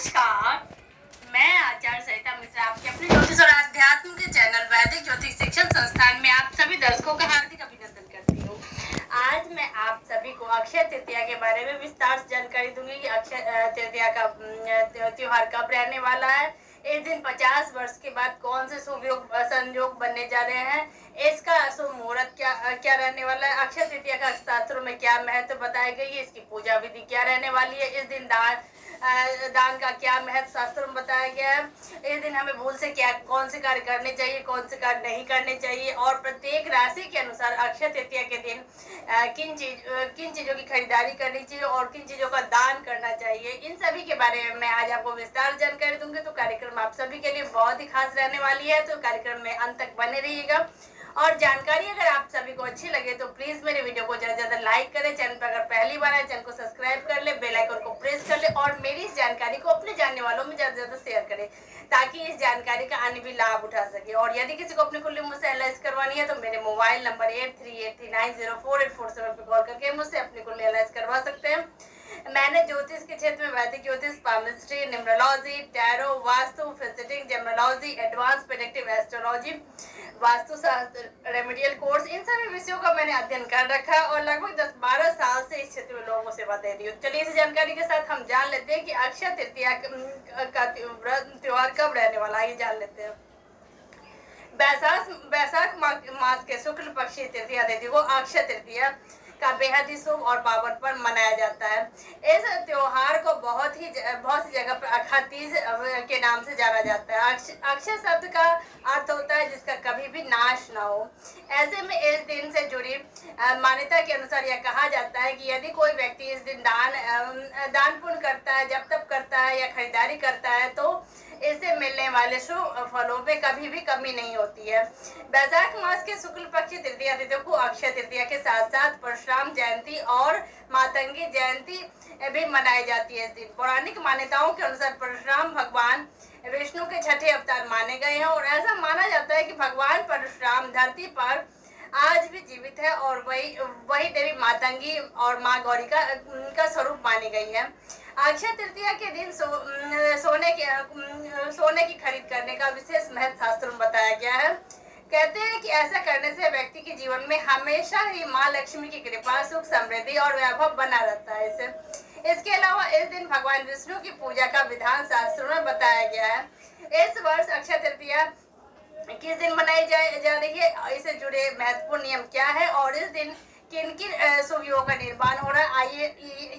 नमस्कार, मैं आचार्य सरिता मिश्रा आपके अपने ज्योतिष और आध्यात्म के चैनल वैदिक ज्योतिष शिक्षण संस्थान में आप सभी दर्शकों का हार्दिक अभिनंदन करती हूँ। आज मैं आप सभी को अक्षय तृतीया के बारे में विस्तार से जानकारी दूंगी कि अक्षय तृतीया का त्योहार कब रहने वाला है। इस दिन 50 वर्ष के बाद कौन से शुभ संयोग बनने जा रहे हैं, इसका शुभ मुहूर्त क्या रहने वाला है, अक्षय तृतीया का शास्त्रों में क्या महत्व बताई गई है, इसकी पूजा विधि क्या रहने वाली है, इस दिन दान का क्या महत्व शास्त्रों में बताया गया है, इस दिन हमें भूल से क्या कौन से कार्य करने चाहिए, कौन से कार्य नहीं करने चाहिए, और प्रत्येक राशि के अनुसार अक्षय तृतीया के दिन किन चीजों की खरीदारी करनी चाहिए और किन चीजों का दान करना चाहिए, इन सभी के बारे में मैं आज आपको विस्तार जानकारी दूंगी। तो कार्यक्रम आप सभी के लिए बहुत ही खास रहने वाली है, तो कार्यक्रम में अंत तक बने रहिएगा। और जानकारी अगर आप सभी को अच्छी लगे तो प्लीज मेरे वीडियो को ज्यादा ज्यादा लाइक करें, चैनल पर अगर पहली बार है चैनल को सब्सक्राइब कर ले, बेल आइकन को प्रेस कर ले और मेरी इस जानकारी को अपने जानने वालों में ज्यादा ज्यादा शेयर करें ताकि इस जानकारी का अन्य भी लाभ उठा सके। और यदि किसी को अपने कुल्ली मुझसे एल करवानी है तो मेरे मोबाइल नंबर 8383904847 पर कॉल करके मुझसे अपनी कुल्ली एल करवा सकते हैं। मैंने ज्योतिष के क्षेत्र में वैदिक ज्योतिष, पामिस्ट्री, न्यूमरोलॉजी, टैरो, वास्तु, फिजिटिंग, gemology, advance predictive astrology, vastu shastra, remedial course, इन सभी विषयों का मैंने अध्ययन कर रखा है और लगभग 10-12 साल से इस क्षेत्र में लोगों को सेवा दे रही हूँ। चलिए इस जानकारी के साथ हम जान लेते हैं कि अक्षय तृतीया का त्योहार कब रहने वाला है, ये जान लेते हैं। बैसाख मास के शुक्ल पक्षी तृतीया तिथि को अक्षय तृतीया का बेहद ही शुभ और पावन पर्व मनाया जाता है। इस त्योहार को बहुत सी जगह पर अक्षय तीज के नाम से जाना जाता है। अक्षय शब्द का अर्थ होता है जिसका कभी भी नाश न हो। ऐसे में इस दिन से जुड़ी मान्यता के अनुसार यह कहा जाता है कि यदि कोई व्यक्ति इस दिन दान पुण्य करता है, जब तप करता है या खरीदारी करता है तो इससे मिलने वाले शुभ फलों में कभी भी कमी नहीं होती है। बैसाख मास के शुक्ल पक्ष तृतीया तिथि को अक्षय तृतीया के साथ साथ परशुराम जयंती और मातंगी जयंती भी मनाई जाती है। इस दिन पौराणिक मान्यताओं के अनुसार परशुराम भगवान विष्णु के छठे अवतार माने गए हैं और ऐसा माना जाता है कि भगवान परशुराम धरती पर आज भी जीवित है और वही देवी मातंगी और माँ गौरी का स्वरूप मानी गई है। अक्षय तृतीया के दिन सोने की खरीद करने का विशेष महत्व शास्त्रों में बताया गया है। कहते हैं कि ऐसा करने से व्यक्ति के जीवन में हमेशा ही माँ लक्ष्मी की कृपा, सुख, समृद्धि और वैभव बना रहता है। इसके अलावा इस दिन भगवान विष्णु की पूजा का विधान शास्त्रों में बताया गया है। इस वर्ष अक्षय तृतीया किस दिन मनाई जा रही है, इससे जुड़े महत्वपूर्ण नियम क्या है और इस दिन किन किन शुभ योग का निर्माण हो रहा है, आइए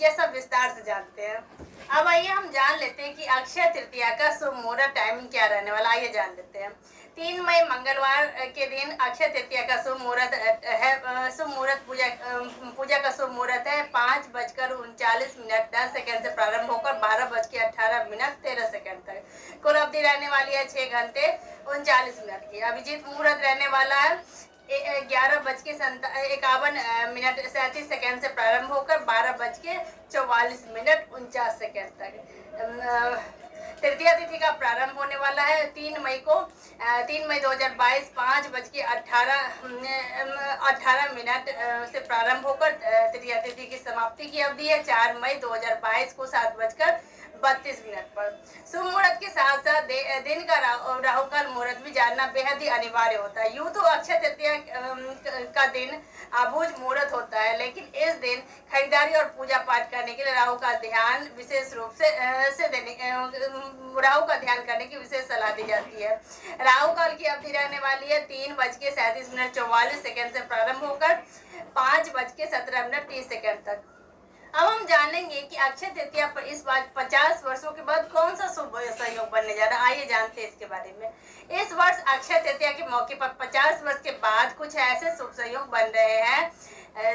ये सब विस्तार से जानते हैं। अब आइए हम जान लेते हैं कि अक्षय तृतीया का शुभ मुहूर्त टाइमिंग क्या रहने वाला, आइए जान लेते हैं। 3 मई मंगलवार के दिन अक्षय तृतीया का शुभ मुहूर्त है। शुभ मुहूर्त पूजा का शुभ मुहूर्त है 5:39 से प्रारंभ होकर 12:18 तक। कुल अवधि रहने वाली है 6 घंटे 39 की। अभिजीत मुहूर्त रहने वाला है 11:51 से प्रारंभ होकर 12:44 तक। तृतीया तिथि का प्रारंभ होने वाला है 3 मई 2022 5:18 से प्रारंभ होकर तृतीया तिथि की समाप्ति की अवधि है 4 मई 2022 को 7:32 पर। शुभ मुहूर्त के साथ साथ दिन का राहु काल मुहूर्त भी जानना बेहद ही अनिवार्य होता है। यूं तो अक्षय तृतीया का दिन अबूझ मुहूर्त होता है, लेकिन इस दिन खरीदारी और पूजा पाठ करने के लिए राहु का ध्यान विशेष रूप से राहु का ध्यान करने की विशेष सलाह दी जाती है। राहु काल की अवधि रहने वाली है 3:37 से प्रारंभ होकर 5:17 तक। अब हम जानेंगे कि अक्षय तृतीया पर इस बार 50 वर्षों के बाद कौन सा शुभ संयोग बनने जा रहा है, आइए जानते हैं इसके बारे में। इस वर्ष अक्षय तृतीया के मौके पर 50 वर्ष के बाद कुछ ऐसे शुभ संयोग बन रहे हैं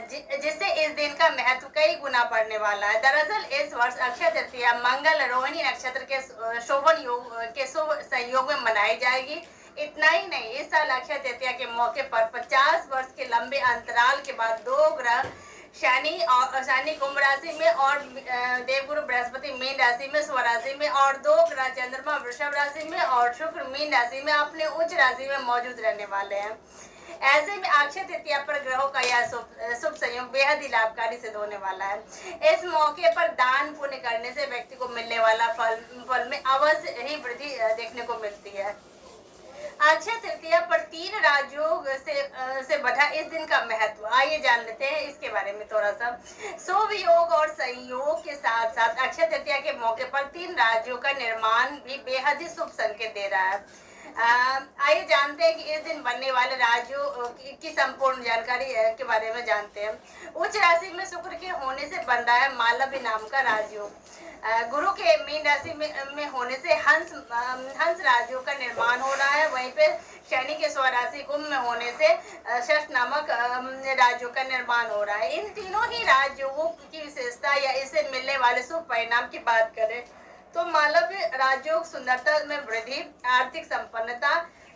जिससे इस दिन का महत्व कई गुना बढ़ने वाला है। दरअसल इस वर्ष अक्षय तृतीया मंगल रोहिणी नक्षत्र के शोभन योग के शुभ संयोग में मनाई जाएगी। इतना ही नहीं, इस साल अक्षय तृतीया के मौके पर 50 वर्ष के लंबे अंतराल के बाद 2 ग्रह शनि कुंभ राशि में और देवगुरु बृहस्पति मीन राशि में स्वराशि में और 2 ग्रह चंद्रमा वृषभ राशि में और शुक्र मीन राशि में अपने उच्च राशि में मौजूद रहने वाले हैं। ऐसे में अक्षय तृतीया पर ग्रहों का यह शुभ संयोग बेहद ही लाभकारी सिद्ध होने वाला है। इस मौके पर दान पुण्य करने से व्यक्ति को मिलने वाला फल में अवश्य ही वृद्धि देखने को मिलती है। अक्षय तृतीया पर 3 राजयोग से बढ़ा इस दिन का महत्व, आइए जान लेते हैं इसके बारे में थोड़ा सा। शुभ योग और संयोग के साथ साथ अक्षय तृतीया के मौके पर 3 राजयोग का निर्माण भी बेहद ही शुभ संकेत दे रहा है। आइए जानते हैं कि इस दिन बनने वाले राजयोग की संपूर्ण जानकारी के बारे में जानते हैं। उच्च राशि में शुक्र के होने से बन रहा है मालव्य नाम का राजयोग। गुरु के मीन राशि में होने से हंस राजयोग का निर्माण हो रहा है। वहीं पे शनि के स्वराशि कुंभ में होने से षष्ठ नामक राजयोग का निर्माण हो रहा है। इन तीनों ही राजयोगों की विशेषता या इससे मिलने वाले शुभ परिणाम की बात करें तो मालव्य राजयोग सुंदरता में वृद्धि, आर्थिक संपन्नता,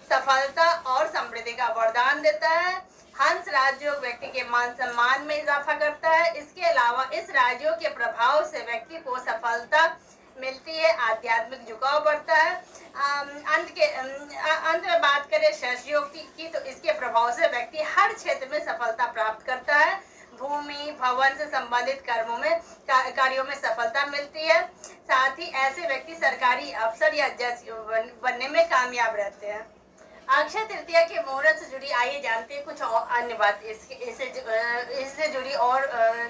सफलता और समृद्धि का वरदान देता है। हंस राजयोग व्यक्ति के मान सम्मान में इजाफा करता है। इसके अलावा इस राजयोग के प्रभाव से व्यक्ति को सफलता मिलती है, आध्यात्मिक झुकाव बढ़ता है। अंत में बात करें शश योग की तो इसके प्रभाव से व्यक्ति हर क्षेत्र में सफलता प्राप्त करता है। भूमि भवन से संबंधित कार्यों में सफलता मिलती है। साथ ही ऐसे व्यक्ति सरकारी अफसर या जज बनने में कामयाब रहते हैं। अक्षय तृतीया के मुहूर्त से जुड़ी आइए जानते हैं कुछ और अन्य बात इससे जुड़ी और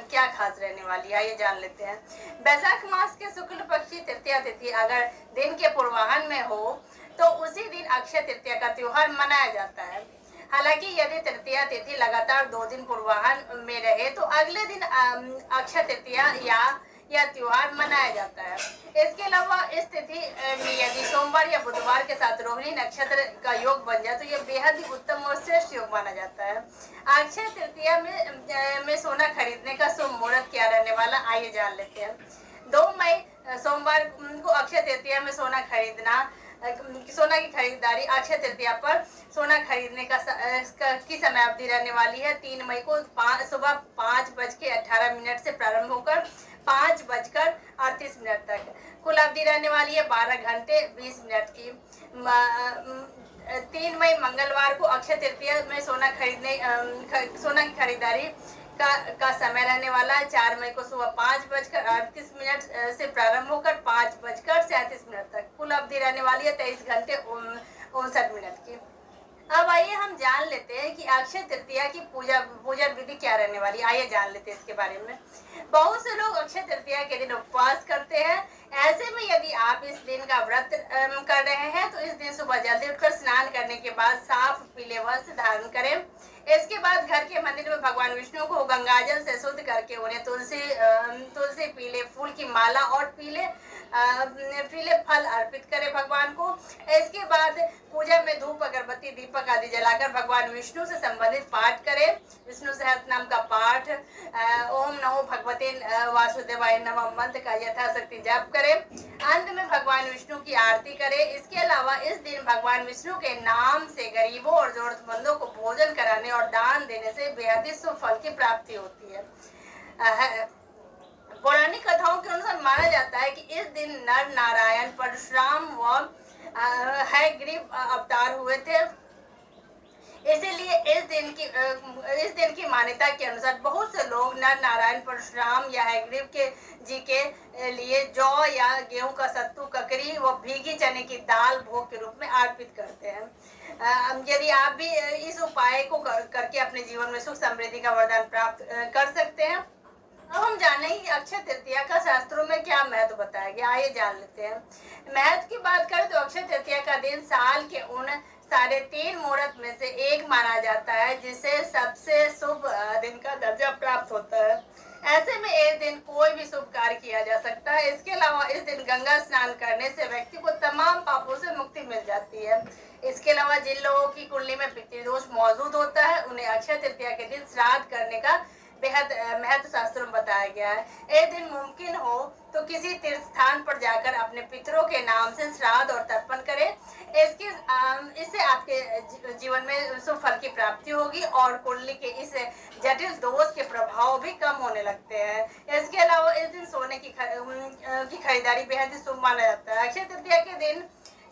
क्या खास रहने वाली है, आइए जान लेते हैं। बैसाख मास के शुक्ल पक्षी तृतीया तिथि अगर दिन के पूर्वाह्न में हो तो उसी दिन अक्षय तृतीया का त्योहार मनाया जाता है। हालांकि यदि तृतीया तिथि लगातार 2 दिन पूर्वाह्न में रहे तो अगले दिन अक्षय तृतीया या त्योहार मनाया जाता है। इसके अलावा इस तिथि में यदि सोमवार या बुधवार के साथ रोहिणी नक्षत्र का योग बन जाए तो यह बेहद ही उत्तम और श्रेष्ठ योग माना जाता है। अक्षय तृतीया में सोना खरीदने का शुभ मुहूर्त क्या रहने वाला, आइए जान लेते हैं। 2 मई सोमवार को अक्षय तृतीया में सोना की खरीदारी अक्षय तृतीया पर सोना खरीदने की समय अवधि रहने वाली है। 3 मई को सुबह 5:18 से प्रारंभ होकर 5:38 तक कुल अवधि रहने वाली है 12 घंटे 20 मिनट की। 3 मई मंगलवार को अक्षय तृतीया में सोना की खरीदारी का समय रहने वाला है। 4 मई को सुबह 5:38 से प्रारंभ होकर 5:37 तक कुल अवधि रहने वाली है 23 घंटे 59 मिनट की। अब आइए हम जान लेते हैं कि अक्षय तृतीया की पूजा विधि क्या रहने वाली है, आइए जान लेते हैं इसके बारे में। बहुत से लोग अक्षय तृतीया के दिन उपवास करते हैं। ऐसे में यदि आप इस दिन का व्रत कर रहे हैं तो इस दिन सुबह जल्दी उठकर स्नान करने के बाद साफ पीले वस्त्र धारण करें। इसके बाद घर के मंदिर में भगवान विष्णु को गंगाजल से शुद्ध करके उन्हें तुलसी पीले फूल की माला और पीले फल अर्पित करें भगवान को। इसके बाद पूजा में धूप अगरबत्ती दीपक आदि जलाकर भगवान विष्णु से संबंधित पाठ करें। विष्णु सहस्त्र नाम का पाठ, ओम नमो भगवते वासुदेवाय नमः मंत्र का यथाशक्ति जाप करें। अंत में भगवान विष्णु की आरती करें। इसके अलावा इस दिन भगवान विष्णु के नाम से गरीबों और जरूरतमंदों को भोजन कराने और दान देने से बेहद शुभ फल की प्राप्ति होती है। पौराणिक कथाओं के अनुसार माना जाता है कि इस दिन नर नारायण परशुराम व हयग्रीव अवतार हुए थे। इसीलिए इस दिन की मान्यता के अनुसार बहुत से लोग नर नारायण परशुराम या हयग्रीव जी के लिए जौ या गेहूं का सत्तू, ककड़ी व भीगी चने की दाल भोग के रूप में अर्पित करते हैं। यदि आप भी इस उपाय को करके अपने जीवन में सुख समृद्धि का वरदान प्राप्त कर सकते हैं। अब हम जानेंगे कि अक्षय तृतीया का शास्त्रों में क्या महत्व बताया गया, आइए जान लेते हैं। महत्व की बात करें तो अक्षय तृतीया का दिन साल के उन 3.5 मुहूर्त में से एक माना जाता है जिसे सबसे शुभ दिन का दर्जा प्राप्त होता है। ऐसे में इस दिन कोई भी शुभ कार्य किया जा सकता है। इसके अलावा इस दिन गंगा स्नान करने से व्यक्ति को तमाम पापों से मुक्ति मिल जाती है। इसके अलावा जिन लोगों की कुंडली में पितृदोष मौजूद होता है उन्हें अक्षय तृतीया के दिन श्राद्ध करने का बेहद महत्व शास्त्रों में बताया गया है। एक दिन मुमकिन हो तो किसी तीर्थ स्थान पर जाकर अपने पितरों के नाम से श्राद्ध और तर्पण करें। इससे आपके जीवन में शुभ फल की प्राप्ति होगी और कुंडली के इस जटिल दोष के प्रभाव भी कम होने लगते हैं। इसके अलावा इस दिन सोने की खरीदारी बेहद ही शुभ माना जाता है। अक्षय तृतीया के दिन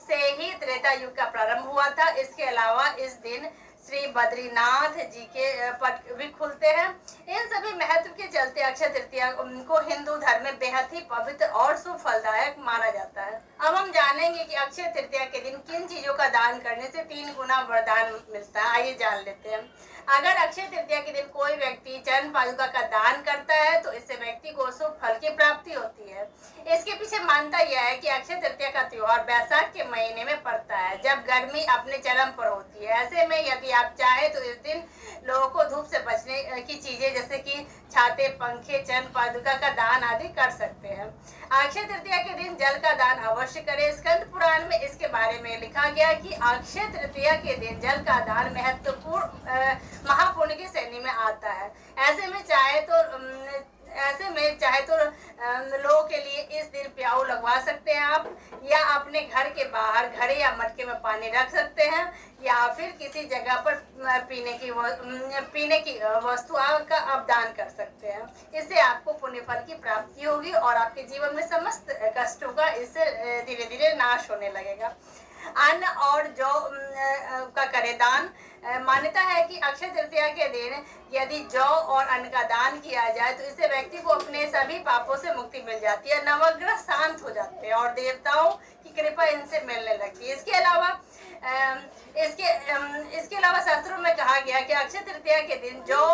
से ही त्रेता युग का प्रारंभ हुआ था। इसके अलावा इस दिन श्री बद्रीनाथ जी के पट भी खुलते हैं। इन सभी महत्व के चलते अक्षय तृतीया को हिंदू धर्म में बेहद ही पवित्र और शुभ फलदायक माना जाता है। अब हम जानेंगे कि अक्षय तृतीया के दिन किन चीजों का दान करने से 3 गुना वरदान मिलता है। आइए जान लेते हैं। अगर अक्षय तृतीया के दिन कोई व्यक्ति चरण पादुका का दान करता है तो इससे व्यक्ति को शुभ फल की प्राप्ति होती है। इसके पीछे मान्यता यह है कि अक्षय तृतीया का त्योहार बैसाख के महीने में पड़ता है, जब गर्मी अपने चरम पर होती है। ऐसे में यदि आप चाहे तो इस दिन लोगों को धूप से बचने की चीजें जैसे कि छाते, पंखे, चरण पादुका का दान आदि कर सकते हैं। अक्षय तृतीया के दिन जल का दान अवश्य करें। स्कंद पुराण में इसके बारे में लिखा गया कि अक्षय तृतीया के दिन जल का दान महत्वपूर्ण महापुण्य की श्रेणी में आता है। ऐसे में चाहे तो लोगों के लिए इस दिन प्याऊ लगवा सकते हैं आप, या अपने घर के बाहर घड़े या मटके में पानी रख सकते हैं, या फिर किसी जगह पर पीने की वस्तु का आप दान कर सकते हैं। इससे आपको पुण्य फल की प्राप्ति होगी और आपके जीवन में समस्त कष्टों का इससे धीरे धीरे नाश होने लगेगा। अन्न और जौ का करे दान। मान्यता है कि अक्षय तृतीया के दिन यदि जौ और अन्न का दान किया जाए तो इससे व्यक्ति को अपने सभी पापों से मुक्ति मिल जाती है, नवग्रह शांत हो जाते हैं और देवताओं की कृपा इनसे मिलने लगती है। इसके अलावा शास्त्रों में कहा गया कि अक्षय तृतीया के दिन जौ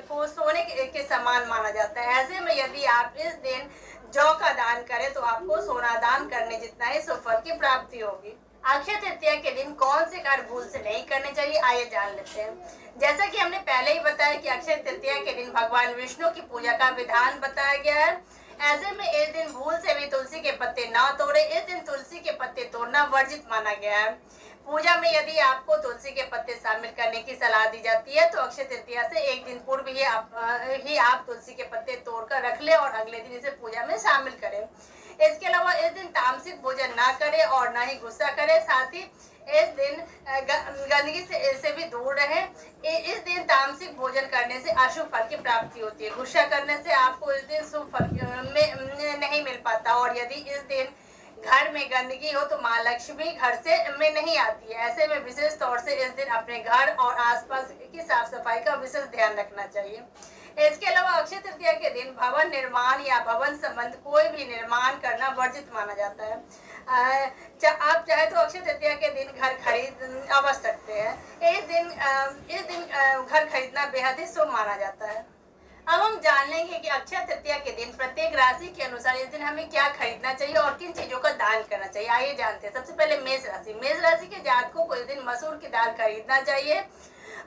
को सोने के समान माना जाता है। ऐसे में यदि आप इस दिन जौ का दान करें तो आपको सोना दान करने जितना ही सुफल की प्राप्ति होगी। अक्षय तृतीया के दिन कौन से कार्य भूल से नहीं करने चाहिए, आइए जान लेते हैं। जैसा कि हमने पहले ही बताया कि अक्षय तृतीया के दिन भगवान विष्णु की पूजा का विधान बताया गया है। ऐसे में इस दिन भूल से भी तुलसी के पत्ते ना तोड़े। इस दिन तुलसी के पत्ते तोड़ना वर्जित माना गया है। पूजा में यदि आपको तुलसी के पत्ते शामिल करने की सलाह दी जाती है तो अक्षय तृतीया से एक दिन पूर्व ही आप तुलसी के पत्ते तोड़कर रख ले और अगले दिन इसे पूजा में शामिल करें। इसके अलावा इस दिन तामसिक भोजन ना करें और ना ही गुस्सा करें। साथ ही इस दिन गंदगी से भी दूर रहें। इस दिन तामसिक भोजन करने से अशुभ फल की प्राप्ति होती है। गुस्सा करने से आपको इस दिन शुभ फल में नहीं मिल पाता, और यदि इस दिन घर में गंदगी हो तो माँ लक्ष्मी घर से में नहीं आती है। ऐसे में विशेष तौर से इस दिन अपने घर और आसपास की साफ सफाई का विशेष ध्यान रखना चाहिए। इसके अलावा अक्षय तृतीया के दिन भवन निर्माण या भवन संबंध कोई भी निर्माण करना वर्जित माना जाता है। आप चाहे तो अक्षय तृतीया के दिन घर खरीद अवश्य सकते हैं। इस दिन घर खरीदना बेहद ही शुभ माना जाता है। अब हम जान लेंगे कि अक्षय तृतीया के दिन प्रत्येक राशि के अनुसार इस दिन हमें क्या खरीदना चाहिए और किन चीजों का दान करना चाहिए। आइए जानते हैं। सबसे पहले मेष राशि। मेष राशि के जातकों को इस दिन मसूर की दाल खरीदना चाहिए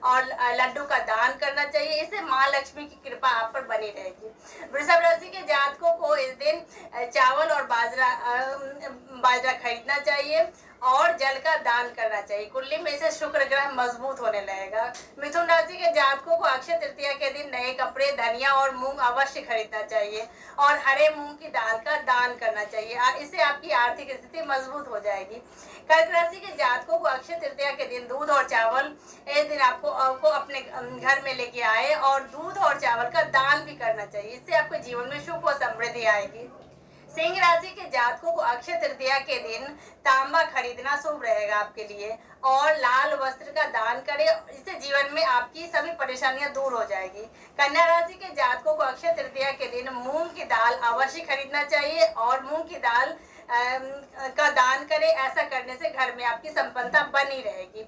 और लड्डू का दान करना चाहिए। इससे माँ लक्ष्मी की कृपा आप पर बनी रहेगी। वृषभ राशि के जातकों को इस दिन चावल और बाजरा खरीदना चाहिए और जल का दान करना चाहिए। कुंडली में से शुक्र ग्रह मजबूत होने लगेगा। मिथुन राशि के जातकों को अक्षय तृतीया के दिन नए कपड़े, धनिया और मूंग अवश्य खरीदना चाहिए और हरे मूंग की दाल का दान करना चाहिए। इससे आपकी आर्थिक स्थिति मजबूत हो जाएगी। कर्क राशि के जातकों को अक्षय तृतीया के दिन दूध और चावल इस दिन आपको अपने घर में लेके आए और दूध और चावल का दान भी करना चाहिए। इससे आपके जीवन में सुख और समृद्धि आएगी। सिंह राशि के जातकों को अक्षय तृतीया के दिन तांबा खरीदना शुभ रहेगा आपके लिए, और लाल वस्त्र का दान करें। इससे जीवन में आपकी सभी परेशानियां दूर हो जाएगी। कन्या राशि के जातकों को अक्षय तृतीया के दिन मूंग की दाल अवश्य खरीदना चाहिए और मूंग की दाल का दान करें। ऐसा करने से घर में आपकी संपन्नता बनी रहेगी।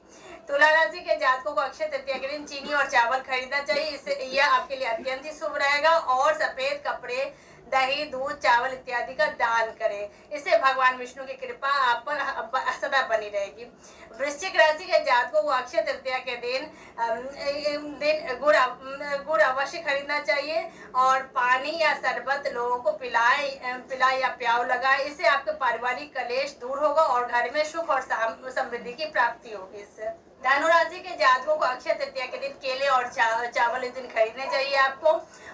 तुला राशि के जातकों को अक्षय तृतीया के दिन चीनी और चावल खरीदना चाहिए। इससे यह आपके लिए अत्यंत ही शुभ रहेगा। और सफेद कपड़े, दही, दूध, चावल इत्यादि का दान करें। इससे भगवान विष्णु की कृपा आप पर सदा बनी रहेगी। वृश्चिक राशि के जातकों को अक्षय तृतीया के दिन गुड़ अवश्य खरीदना चाहिए और पानी या शरबत लोगों को पिलाए या प्याऊ लगाए। इससे आपके पारिवारिक कलेश दूर होगा और घर में सुख और समृद्धि की प्राप्ति होगी। इससे धनु राशि के जातकों को अक्षय तृतीया के दिन केले और चावल इस दिन खरीदने चाहिए आपको,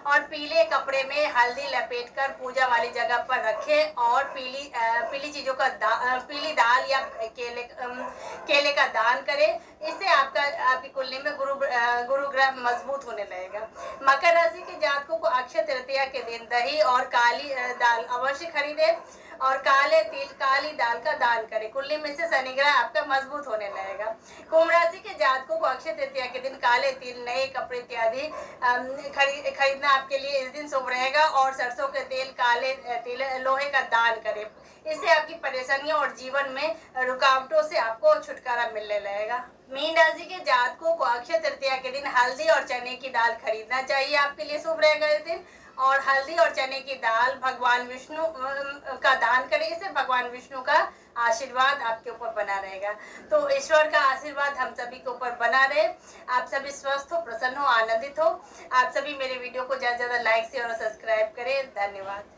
और पीले कपड़े में हल्दी लपेटकर पूजा वाली जगह पर रखें और पीली चीजों का पीली दाल या केले का दान करें। इससे आपकी कुंडली में गुरु ग्रह मजबूत होने लगेगा। मकर राशि के जातकों को अक्षय तृतीया के दिन दही और काली दाल अवश्य खरीदें और काले तिल काली दाल का दान करें। कुंडली में से शनि ग्रह आपका मजबूत होने लगेगा। कुंभ राशि के जातकों को अक्षय तृतीया के दिन काले तिल, नए कपड़े इत्यादि खरीदना आपके लिए इस दिन शुभ रहेगा। और सरसों के तेल, काले तिल, लोहे का दान करें। इससे आपकी परेशानियों और जीवन में रुकावटों से आपको छुटकारा मिलने लगेगा। मीन राशि के जातकों को अक्षय तृतीया के दिन हल्दी और चने की दाल खरीदना चाहिए, आपके लिए शुभ रहेगा इस दिन। और हल्दी और चने की दाल भगवान विष्णु का दान करें, इससे भगवान विष्णु का आशीर्वाद आपके ऊपर बना रहेगा। तो ईश्वर का आशीर्वाद हम सभी के ऊपर बना रहे। आप सभी स्वस्थ हो, प्रसन्न हो, आनंदित हो। आप सभी मेरे वीडियो को ज्यादा से ज्यादा लाइक, शेयर और सब्सक्राइब करें। धन्यवाद।